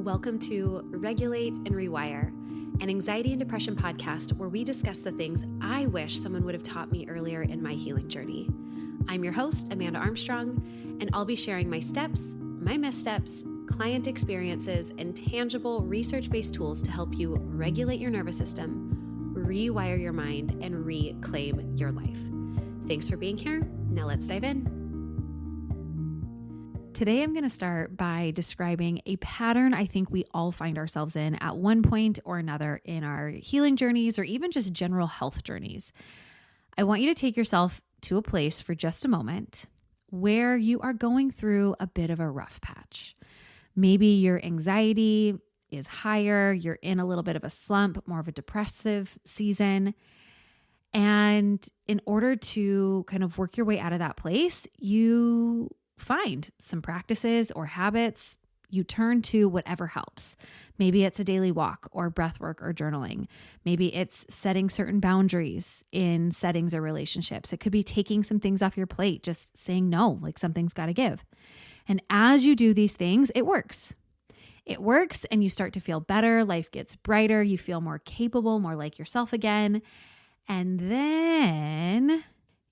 Welcome to Regulate and Rewire, an anxiety and depression podcast where we discuss the things I wish someone would have taught me earlier in my healing journey. I'm your host, Amanda Armstrong, and I'll be sharing my steps, my missteps, client experiences, and tangible research-based tools to help you regulate your nervous system, rewire your mind, and reclaim your life. Thanks for being here. Now let's dive in. Today, I'm going to start by describing a pattern I think we all find ourselves in at one point or another in our healing journeys or even just general health journeys. I want you to take yourself to a place for just a moment where you are going through a bit of a rough patch. Maybe your anxiety is higher, you're in a little bit of a slump, more of a depressive season. And in order to kind of work your way out of that place, you find some practices or habits. You turn to whatever helps. Maybe it's a daily walk or breath work or journaling. Maybe it's setting certain boundaries in settings or relationships. It could be taking some things off your plate, just saying no, like something's got to give. And as you do these things, it works. It works and you start to feel better. Life gets brighter. You feel more capable, more like yourself again. And then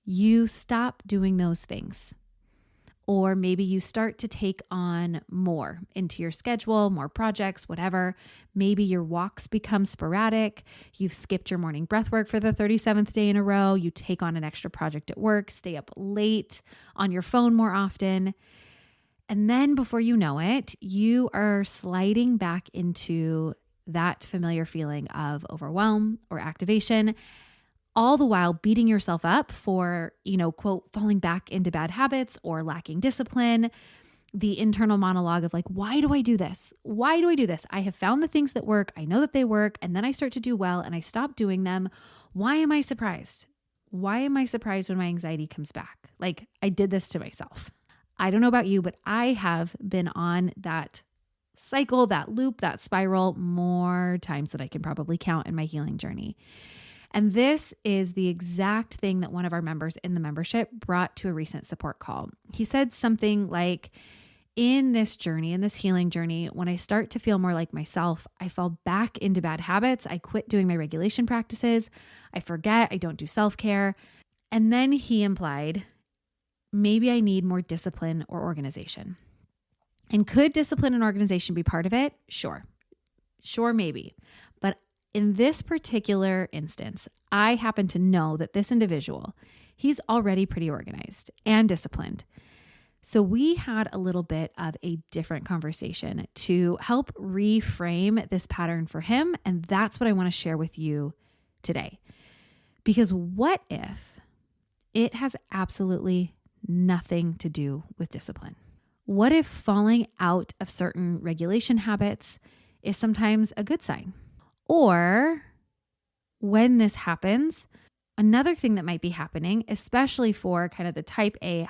you stop doing those things. Or maybe you start to take on more into your schedule, more projects, whatever. Maybe your walks become sporadic. You've skipped your morning breath work for the 37th day in a row. You take on an extra project at work, stay up late on your phone more often. And then before you know it, you are sliding back into that familiar feeling of overwhelm or activation, all the while beating yourself up for, quote, falling back into bad habits or lacking discipline. The internal monologue of like, why do I do this? Why do I do this? I have found the things that work. I know that they work. And then I start to do well and I stop doing them. Why am I surprised? Why am I surprised when my anxiety comes back? Like I did this to myself. I don't know about you, but I have been on that cycle, that loop, that spiral more times than I can probably count in my healing journey. And this is the exact thing that one of our members in the membership brought to a recent support call. He said something like, in this journey, in this healing journey, when I start to feel more like myself, I fall back into bad habits. I quit doing my regulation practices. I forget. I don't do self-care. And then he implied, maybe I need more discipline or organization. And could discipline and organization be part of it? Sure, maybe. But in this particular instance, I happen to know that this individual, he's already pretty organized and disciplined. So we had a little bit of a different conversation to help reframe this pattern for him. And that's what I want to share with you today. Because what if it has absolutely nothing to do with discipline? What if falling out of certain regulation habits is sometimes a good sign? Or when this happens, another thing that might be happening, especially for kind of the type A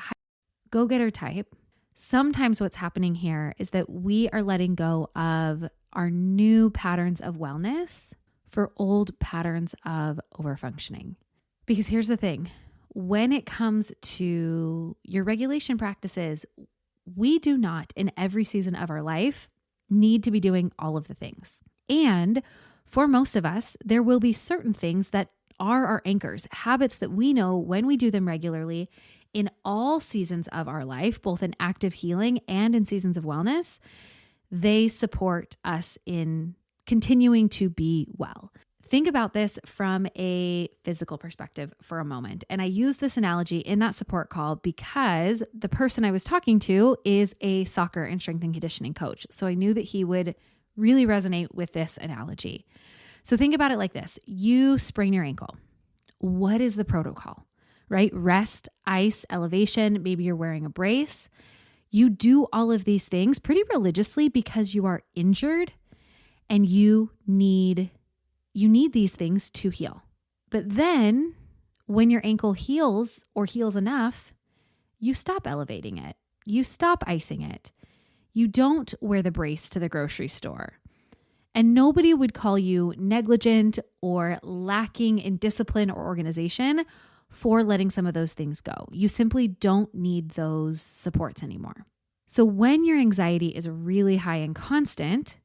go-getter type, sometimes what's happening here is that we are letting go of our new patterns of wellness for old patterns of overfunctioning. Because here's the thing, when it comes to your regulation practices, we do not in every season of our life need to be doing all of the things. And for most of us, there will be certain things that are our anchors, habits that we know when we do them regularly in all seasons of our life, both in active healing and in seasons of wellness, they support us in continuing to be well. Think about this from a physical perspective for a moment. And I use this analogy in that support call because the person I was talking to is a soccer and strength and conditioning coach. So I knew that he would really resonate with this analogy. So think about it like this. You sprain your ankle. What is the protocol, right? Rest, ice, elevation. Maybe you're wearing a brace. You do all of these things pretty religiously because you are injured and you need these things to heal. But then when your ankle heals or heals enough, you stop elevating it. You stop icing it. You don't wear the brace to the grocery store. And nobody would call you negligent or lacking in discipline or organization for letting some of those things go. You simply don't need those supports anymore. So when your anxiety is really high and constant,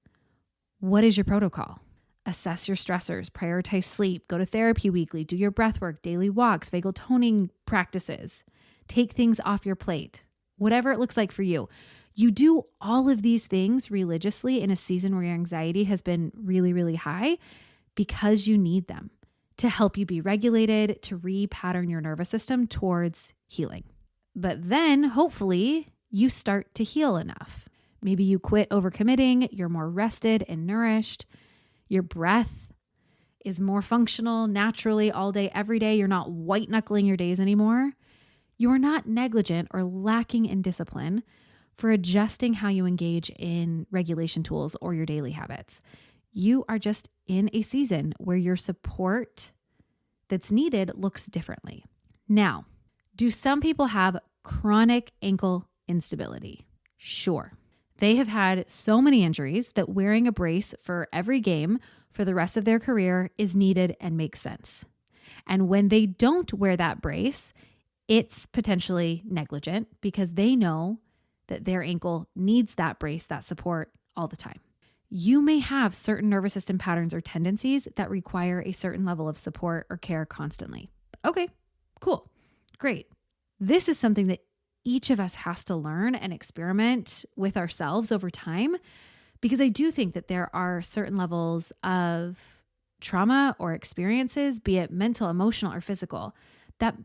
What is your protocol? Assess your stressors, prioritize sleep, go to therapy weekly, do your breath work, daily walks, vagal toning practices, take things off your plate, whatever it looks like for you. You do all of these things religiously in a season where your anxiety has been really, really high because you need them to help you be regulated, to repattern your nervous system towards healing. But then hopefully you start to heal enough. Maybe you quit overcommitting, you're more rested and nourished. Your breath is more functional naturally all day, every day. You're not white knuckling your days anymore. You are not negligent or lacking in discipline for adjusting how you engage in regulation tools or your daily habits. You are just in a season where your support that's needed looks differently. Now, do some people have chronic ankle instability? Sure. They have had so many injuries that wearing a brace for every game for the rest of their career is needed and makes sense. And when they don't wear that brace, it's potentially negligent because they know that their ankle needs that brace, that support all the time. You may have certain nervous system patterns or tendencies that require a certain level of support or care constantly. Okay, cool, great. This is something that each of us has to learn and experiment with ourselves over time, because I do think that there are certain levels of trauma or experiences, be it mental, emotional, or physical, that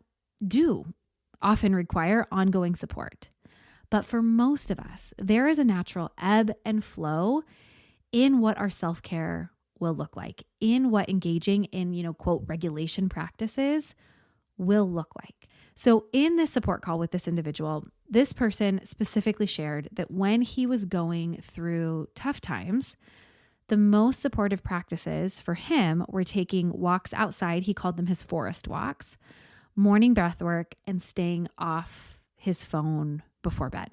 do often require ongoing support. But for most of us, there is a natural ebb and flow in what our self-care will look like, in what engaging in, quote, regulation practices will look like. So in this support call with this individual, this person specifically shared that when he was going through tough times, the most supportive practices for him were taking walks outside. He called them his forest walks, morning breath work, and staying off his phone before bed.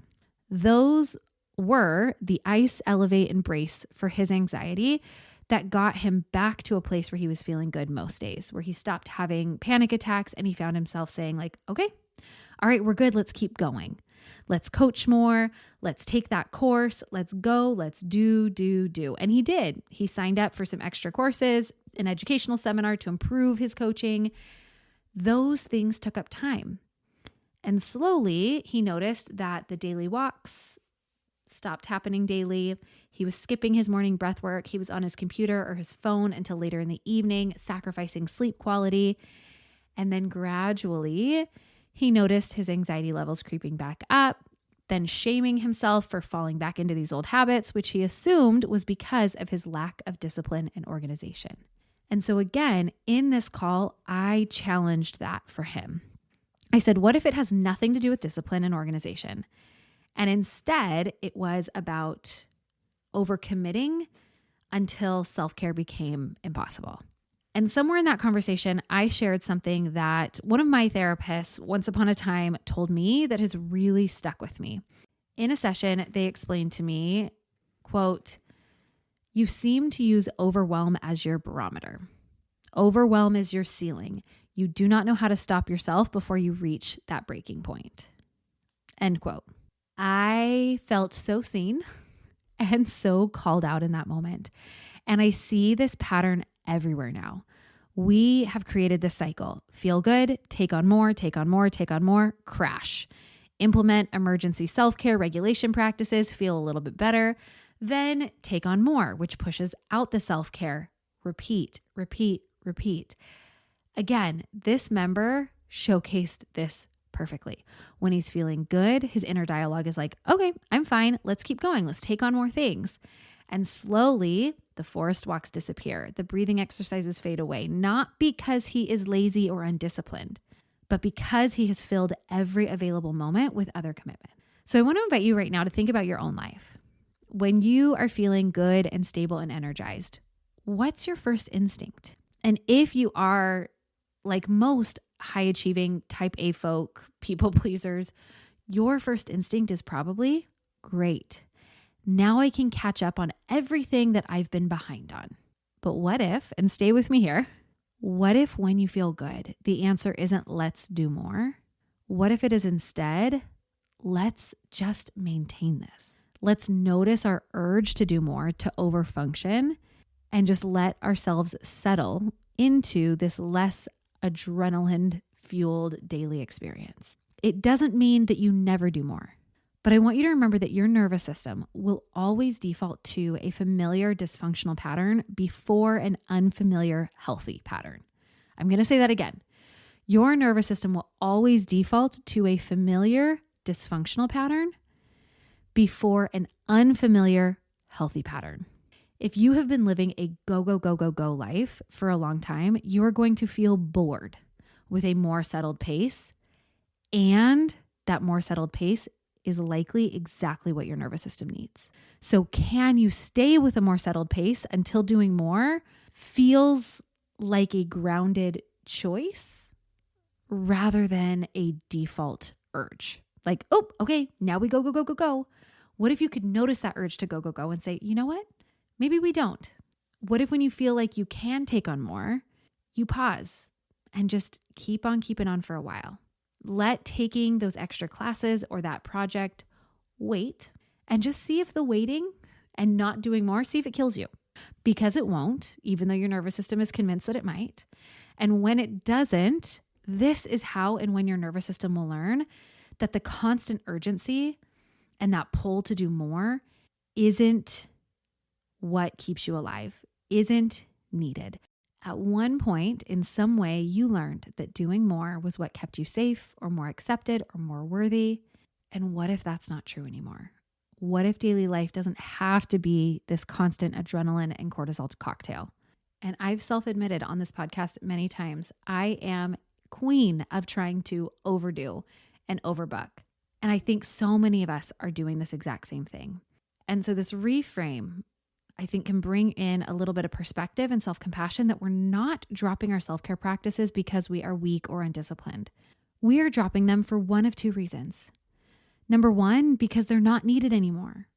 Those were the ice, elevate, and brace for his anxiety that got him back to a place where he was feeling good most days, where he stopped having panic attacks and he found himself saying like, okay, all right, we're good. Let's keep going. Let's coach more. Let's take that course. Let's go. Let's do. And he did. He signed up for some extra courses, an educational seminar to improve his coaching. Those things took up time. And slowly he noticed that the daily walks stopped happening daily. He was skipping his morning breath work. He was on his computer or his phone until later in the evening, sacrificing sleep quality. And then gradually he noticed his anxiety levels creeping back up, then shaming himself for falling back into these old habits, which he assumed was because of his lack of discipline and organization. And so again, in this call, I challenged that for him. I said, what if it has nothing to do with discipline and organization? And instead, it was about overcommitting until self-care became impossible. And somewhere in that conversation, I shared something that one of my therapists once upon a time told me that has really stuck with me. In a session, they explained to me, quote, "You seem to use overwhelm as your barometer. Overwhelm is your ceiling. You do not know how to stop yourself before you reach that breaking point." End quote. I felt so seen and so called out in that moment. And I see this pattern everywhere now. We have created this cycle. Feel good, take on more, take on more, take on more, crash. Implement emergency self-care regulation practices, feel a little bit better, then take on more, which pushes out the self-care. Repeat, repeat, repeat. Again, this member showcased this perfectly. When he's feeling good, his inner dialogue is like, okay, I'm fine. Let's keep going. Let's take on more things. And slowly the forest walks disappear. The breathing exercises fade away, not because he is lazy or undisciplined, but because he has filled every available moment with other commitment. So I want to invite you right now to think about your own life. When you are feeling good and stable and energized, what's your first instinct? And if you are like most high achieving type A folk, people pleasers, your first instinct is probably great. Now I can catch up on everything that I've been behind on. But what if, and stay with me here, what if when you feel good, the answer isn't let's do more? What if it is instead, let's just maintain this. Let's notice our urge to do more, to overfunction, and just let ourselves settle into this less adrenaline fueled daily experience. It doesn't mean that you never do more, but I want you to remember that your nervous system will always default to a familiar dysfunctional pattern before an unfamiliar healthy pattern. I'm going to say that again. Your nervous system will always default to a familiar dysfunctional pattern before an unfamiliar healthy pattern. If you have been living a go, go, go, go, go life for a long time, you are going to feel bored with a more settled pace. And that more settled pace is likely exactly what your nervous system needs. So can you stay with a more settled pace until doing more feels like a grounded choice rather than a default urge? Like, oh, okay, now we go, go, go, go, go. What if you could notice that urge to go, go, go and say, you know what? Maybe we don't. What if when you feel like you can take on more, you pause and just keep on keeping on for a while? Let taking those extra classes or that project wait and just see if the waiting and not doing more, see if it kills you. Because it won't, even though your nervous system is convinced that it might. And when it doesn't, this is how and when your nervous system will learn that the constant urgency and that pull to do more isn't what keeps you alive, isn't needed. At one point, in some way, you learned that doing more was what kept you safe or more accepted or more worthy. And what if that's not true anymore? What if daily life doesn't have to be this constant adrenaline and cortisol cocktail? And I've self-admitted on this podcast many times, I am queen of trying to overdo and overbook. And I think so many of us are doing this exact same thing. And so this reframe, I think, can bring in a little bit of perspective and self-compassion that we're not dropping our self-care practices because we are weak or undisciplined. We are dropping them for one of two reasons. Number one, because they're not needed anymore.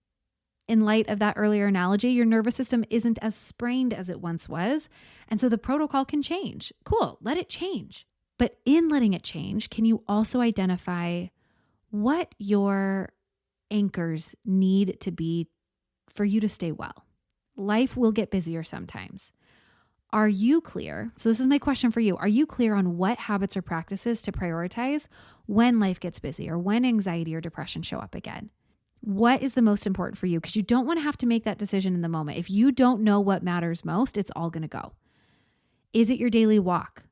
In light of that earlier analogy, your nervous system isn't as sprained as it once was. And so the protocol can change. Cool, let it change. But in letting it change, can you also identify what your anchors need to be for you to stay well? Life will get busier sometimes. Are you clear? So this is my question for you. Are you clear on what habits or practices to prioritize when life gets busy or when anxiety or depression show up again? What is the most important for you? Because you don't want to have to make that decision in the moment. If you don't know what matters most, it's all going to go. Is it your daily walk?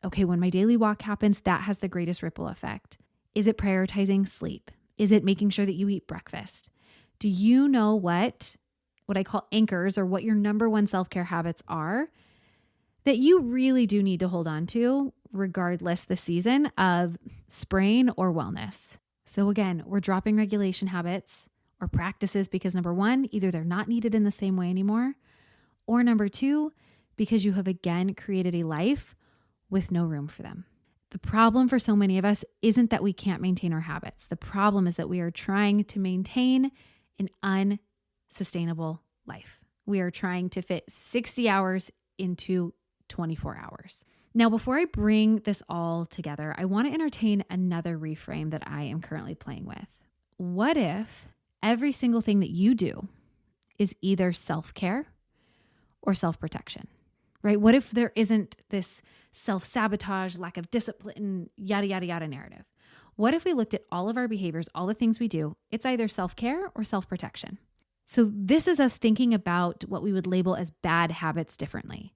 Okay, when my daily walk happens, that has the greatest ripple effect. Is it prioritizing sleep? Is it making sure that you eat breakfast? Do you know what I call anchors or what your number one self-care habits are that you really do need to hold on to regardless the season of sprain or wellness? So again, we're dropping regulation habits or practices because number one, either they're not needed in the same way anymore, or number two, because you have again created a life with no room for them. The problem for so many of us isn't that we can't maintain our habits. The problem is that we are trying to maintain an unsustainable life. We are trying to fit 60 hours into 24 hours. Now, before I bring this all together, I want to entertain another reframe that I am currently playing with. What if every single thing that you do is either self-care or self-protection, right? What if there isn't this self-sabotage, lack of discipline, yada, yada, yada narrative? What if we looked at all of our behaviors, all the things we do, it's either self-care or self-protection? So this is us thinking about what we would label as bad habits differently,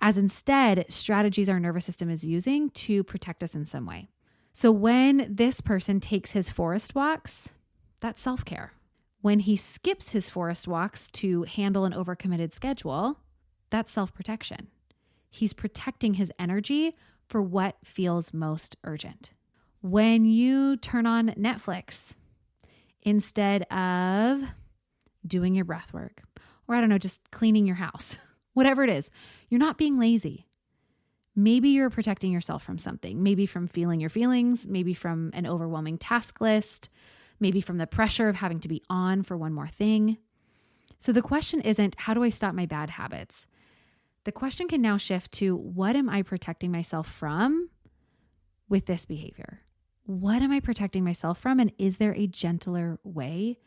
as instead strategies our nervous system is using to protect us in some way. So when this person takes his forest walks, that's self-care. When he skips his forest walks to handle an overcommitted schedule, that's self-protection. He's protecting his energy for what feels most urgent. When you turn on Netflix instead of doing your breath work, or I don't know, just cleaning your house, whatever it is, you're not being lazy. Maybe you're protecting yourself from something, maybe from feeling your feelings, maybe from an overwhelming task list, maybe from the pressure of having to be on for one more thing. So the question isn't, how do I stop my bad habits? The question can now shift to, what am I protecting myself from with this behavior? What am I protecting myself from? And is there a gentler way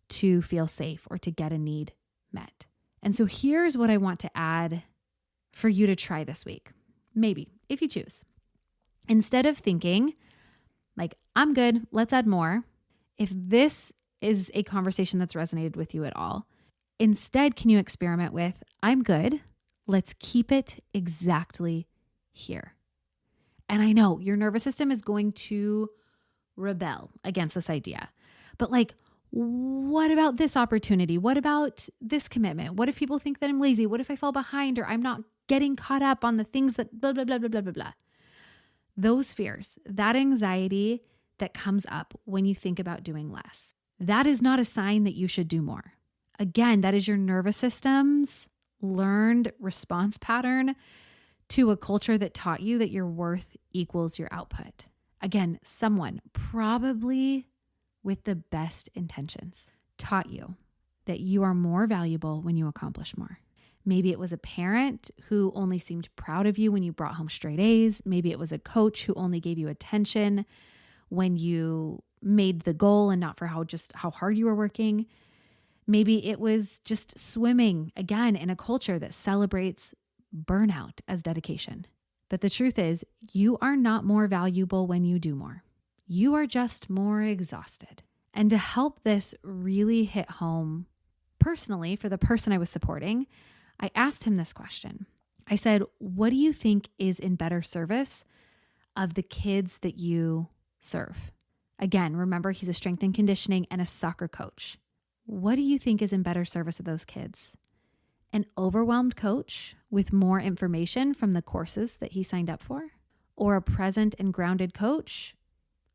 to feel safe or to get a need met. And so here's what I want to add for you to try this week. Maybe, if you choose. Instead of thinking like, I'm good, let's add more. If this is a conversation that's resonated with you at all, instead, can you experiment with, I'm good, let's keep it exactly here. And I know your nervous system is going to rebel against this idea, but like, what about this opportunity? What about this commitment? What if people think that I'm lazy? What if I fall behind or I'm not getting caught up on the things that blah, blah, blah, blah, blah, blah, blah. Those fears, that anxiety that comes up when you think about doing less, that is not a sign that you should do more. Again, that is your nervous system's learned response pattern to a culture that taught you that your worth equals your output. Again, someone probably with the best intentions taught you that you are more valuable when you accomplish more. Maybe it was a parent who only seemed proud of you when you brought home straight A's. Maybe it was a coach who only gave you attention when you made the goal and not for how hard you were working. Maybe it was just swimming, again, in a culture that celebrates burnout as dedication. But the truth is, you are not more valuable when you do more. You are just more exhausted. And to help this really hit home personally for the person I was supporting, I asked him this question. I said, what do you think is in better service of the kids that you serve? Again, remember, he's a strength and conditioning and a soccer coach. What do you think is in better service of those kids? An overwhelmed coach with more information from the courses that he signed up for? Or a present and grounded coach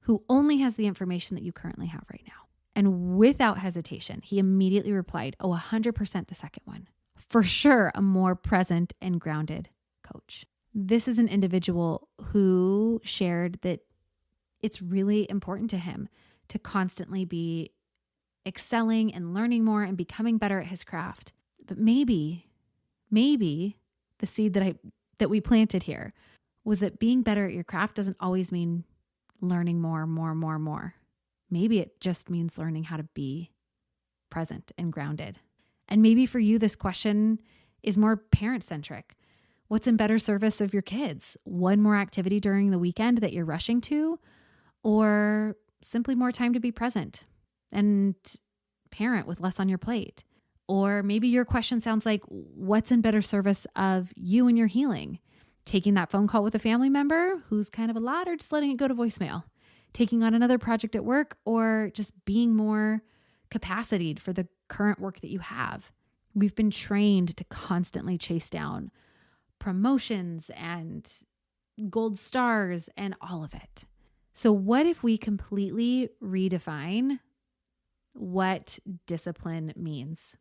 who only has the information that you currently have right now? And without hesitation, he immediately replied, 100% the second one. For sure, a more present and grounded coach. This is an individual who shared that it's really important to him to constantly be excelling and learning more and becoming better at his craft. But maybe the seed that we planted here was that being better at your craft doesn't always mean learning more. Maybe it just means learning how to be present and grounded. And maybe for you, this question is more parent-centric. What's in better service of your kids? One more activity during the weekend that you're rushing to, or simply more time to be present and parent with less on your plate? Or maybe your question sounds like, what's in better service of you and your healing? Taking that phone call with a family member who's kind of a lot, or just letting it go to voicemail? Taking on another project at work, or just being more capacitated for the current work that you have? We've been trained to constantly chase down promotions and gold stars and all of it. So what if we completely redefine what discipline means?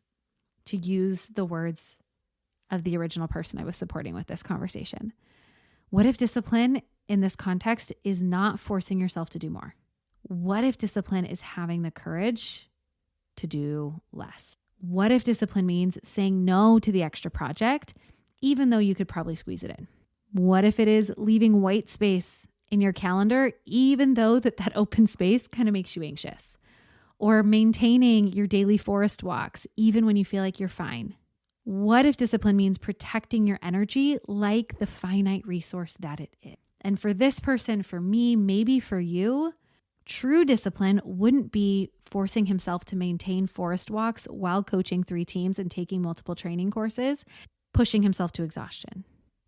To use the words of the original person I was supporting with this conversation. What if discipline in this context is not forcing yourself to do more? What if discipline is having the courage to do less? What if discipline means saying no to the extra project, even though you could probably squeeze it in? What if it is leaving white space in your calendar, even though that open space kind of makes you anxious? Or maintaining your daily forest walks, even when you feel like you're fine? What if discipline means protecting your energy like the finite resource that it is? And for this person, for me, maybe for you, true discipline wouldn't be forcing himself to maintain forest walks while coaching 3 teams and taking multiple training courses, pushing himself to exhaustion.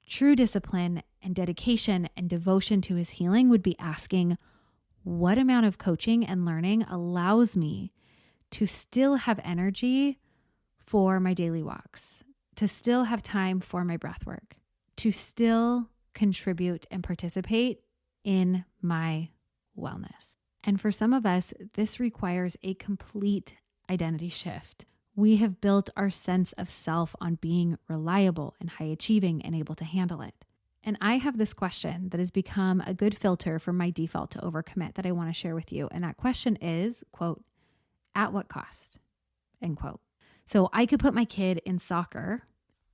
True discipline and dedication and devotion to his healing would be asking, what amount of coaching and learning allows me to still have energy for my daily walks, to still have time for my breath work, to still contribute and participate in my wellness? And for some of us, this requires a complete identity shift. We have built our sense of self on being reliable and high achieving and able to handle it. And I have this question that has become a good filter for my default to overcommit that I want to share with you. And that question is, quote, at what cost? End quote. So I could put my kid in soccer.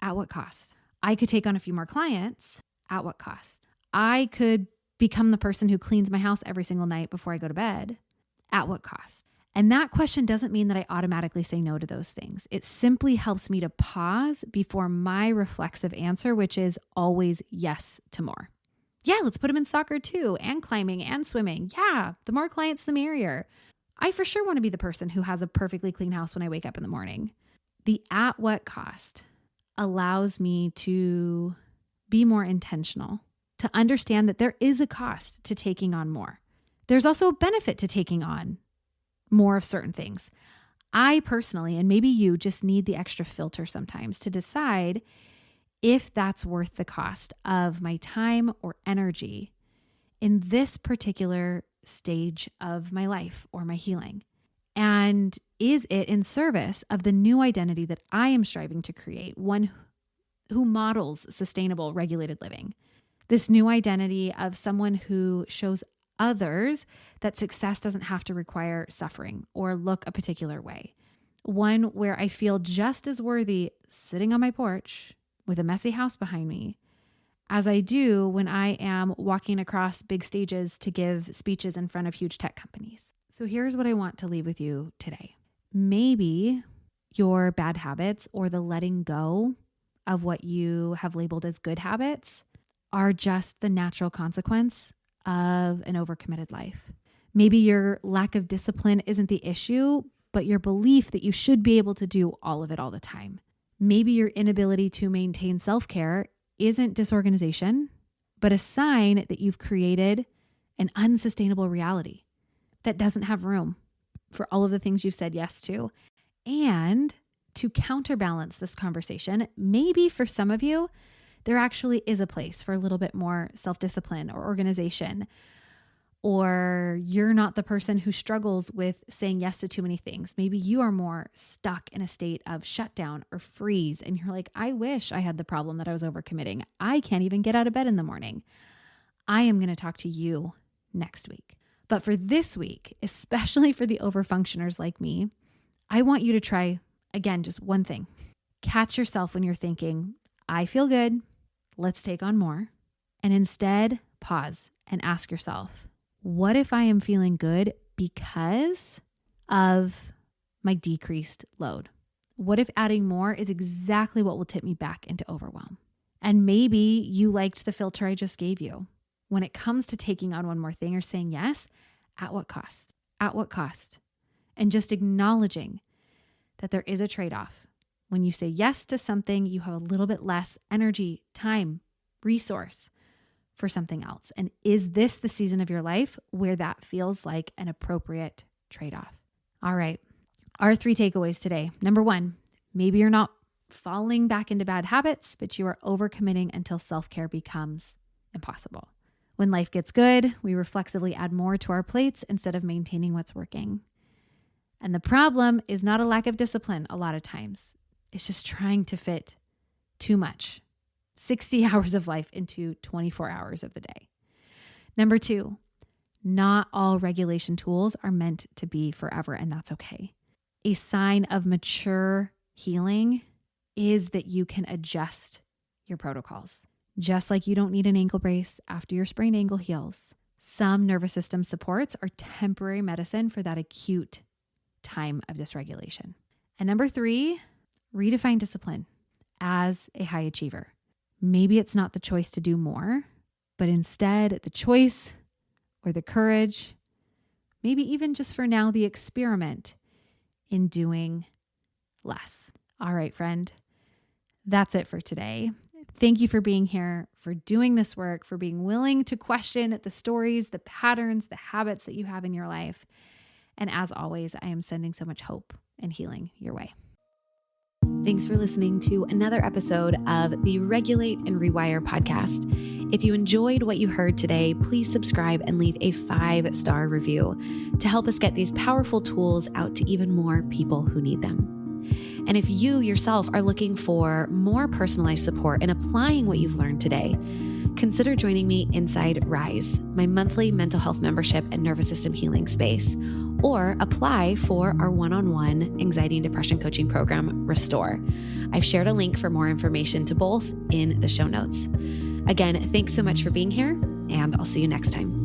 At what cost? I could take on a few more clients. At what cost? I could become the person who cleans my house every single night before I go to bed. At what cost? And that question doesn't mean that I automatically say no to those things. It simply helps me to pause before my reflexive answer, which is always yes to more. Yeah, let's put them in soccer too, and climbing and swimming. Yeah, the more clients, the merrier. I for sure want to be the person who has a perfectly clean house when I wake up in the morning. The at what cost allows me to be more intentional, to understand that there is a cost to taking on more. There's also a benefit to taking on more of certain things. I personally, and maybe you, just need the extra filter sometimes to decide if that's worth the cost of my time or energy in this particular stage of my life or my healing. And is it in service of the new identity that I am striving to create, one who models sustainable, regulated living? This new identity of someone who shows others that success doesn't have to require suffering or look a particular way. One where I feel just as worthy sitting on my porch with a messy house behind me as I do when I am walking across big stages to give speeches in front of huge tech companies. So here's what I want to leave with you today. Maybe your bad habits or the letting go of what you have labeled as good habits are just the natural consequence of an overcommitted life. Maybe your lack of discipline isn't the issue, but your belief that you should be able to do all of it all the time. Maybe your inability to maintain self-care isn't disorganization, but a sign that you've created an unsustainable reality that doesn't have room for all of the things you've said yes to. And to counterbalance this conversation, maybe for some of you, there actually is a place for a little bit more self-discipline or organization, or you're not the person who struggles with saying yes to too many things. Maybe you are more stuck in a state of shutdown or freeze, and you're like, I wish I had the problem that I was overcommitting. I can't even get out of bed in the morning. I am going to talk to you next week. But for this week, especially for the overfunctioners like me, I want you to try, again, just one thing. Catch yourself when you're thinking, I feel good, let's take on more. And instead, pause and ask yourself, what if I am feeling good because of my decreased load? What if adding more is exactly what will tip me back into overwhelm? And maybe you liked the filter I just gave you. When it comes to taking on one more thing or saying yes, at what cost? At what cost? And just acknowledging that there is a trade-off. When you say yes to something, you have a little bit less energy, time, resource for something else. And is this the season of your life where that feels like an appropriate trade-off? All right. Our 3 takeaways today. Number 1, maybe you're not falling back into bad habits, but you are overcommitting until self-care becomes impossible. When life gets good, we reflexively add more to our plates instead of maintaining what's working. And the problem is not a lack of discipline a lot of times. It's just trying to fit too much, 60 hours of life into 24 hours of the day. Number 2, not all regulation tools are meant to be forever, and that's okay. A sign of mature healing is that you can adjust your protocols. Just like you don't need an ankle brace after your sprained ankle heals. Some nervous system supports are temporary medicine for that acute time of dysregulation. And number 3, redefine discipline as a high achiever. Maybe it's not the choice to do more, but instead the choice or the courage, maybe even just for now, the experiment in doing less. All right, friend, that's it for today. Thank you for being here, for doing this work, for being willing to question the stories, the patterns, the habits that you have in your life. And as always, I am sending so much hope and healing your way. Thanks for listening to another episode of the Regulate and Rewire podcast. If you enjoyed what you heard today, please subscribe and leave a 5-star review to help us get these powerful tools out to even more people who need them. And if you yourself are looking for more personalized support in applying what you've learned today, consider joining me inside Rise, my monthly mental health membership and nervous system healing space, or apply for our one-on-one anxiety and depression coaching program, Restore. I've shared a link for more information to both in the show notes. Again, thanks so much for being here, and I'll see you next time.